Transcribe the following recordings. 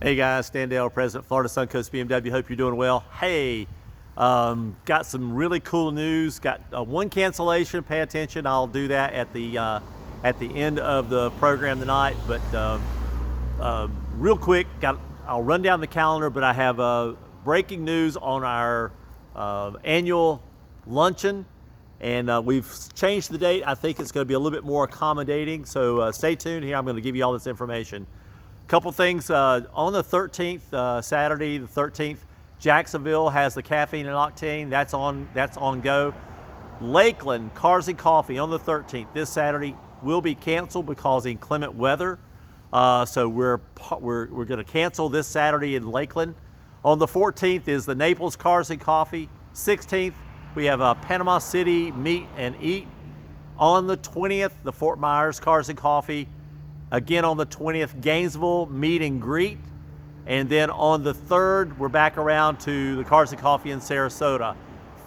Hey guys, Stan Dale, President Florida SunCoast BMW. Hope you're doing well. Hey, got some really cool news. Got one cancellation. Pay attention. I'll do that at the end of the program tonight. But real quick, I'll run down the calendar. But I have breaking news on our annual luncheon, and we've changed the date. I think it's going to be a little bit more accommodating. So stay tuned here. I'm going to give you all this information. Couple things on the 13th, Saturday the 13th, Jacksonville has the Caffeine and Octane. That's on go. Lakeland Cars and Coffee on the 13th, this Saturday, will be canceled because of inclement weather. So we're going to cancel this Saturday in Lakeland. On the 14th is the Naples Cars and Coffee. 16th, we have a Panama City Meet and Eat. On the 20th, the Fort Myers Cars and Coffee. Again on the 20th, Gainesville Meet and Greet. And then on the 3rd, we're back around to the Cars and Coffee in Sarasota.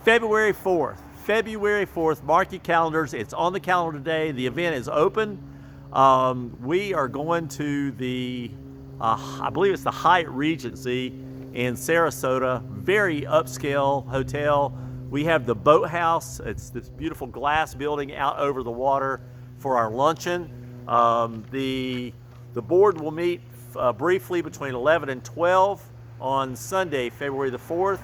February 4th, mark your calendars. It's on the calendar today. The event is open. We are going to the, I believe it's the Hyatt Regency in Sarasota. Very upscale hotel. We have the boathouse. It's this beautiful glass building out over the water for our luncheon. The board will meet briefly between 11 and 12 on Sunday, February the 4th.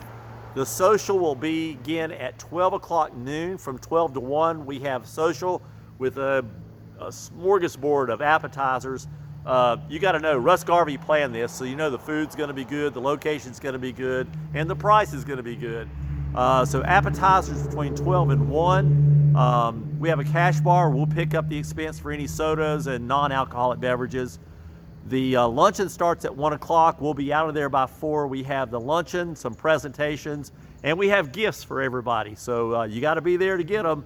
The social will begin at 12 o'clock noon. From 12 to 1, we have social with a smorgasbord of appetizers. You got to know, Russ Garvey planned this, so you know the food's going to be good, the location's going to be good, and the price is going to be good. So appetizers between 12 and 1. We have a cash bar. We'll pick up the expense for any sodas and non-alcoholic beverages. The luncheon starts at 1 o'clock. We'll be out of there by 4. We have the luncheon, some presentations, and we have gifts for everybody. So you got to be there to get them.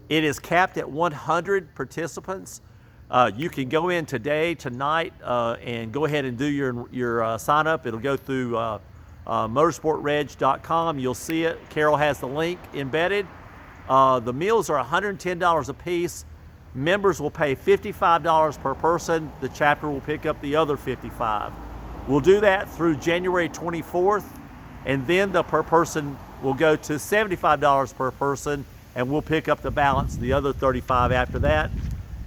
It is capped at 100 participants. You can go in today, tonight, and go ahead and do your sign up. It'll go through motorsportreg.com. You'll see it. Carol has the link embedded. The meals are $110 a piece. Members will pay $55 per person. The chapter will pick up the other $55. We'll do that through January 24th, and then the per person will go to $75 per person, and we'll pick up the balance, the other $35 after that.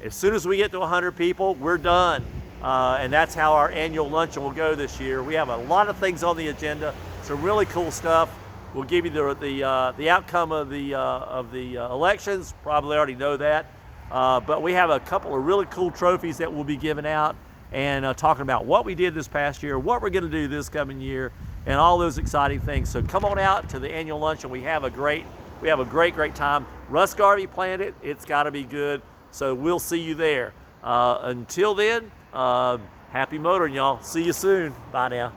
As soon as we get to 100 people, we're done. And that's how our annual luncheon will go this year. We have a lot of things on the agenda, some really cool stuff. We'll give you the outcome of the elections. Probably already know that. But we have a couple of really cool trophies that we'll be giving out and talking about what we did this past year, what we're going to do this coming year, and all those exciting things. So come on out to the annual luncheon. We have a great time. Russ Garvey planned it. It's got to be good. So we'll see you there. Until then, happy motoring, y'all. See you soon. Bye now.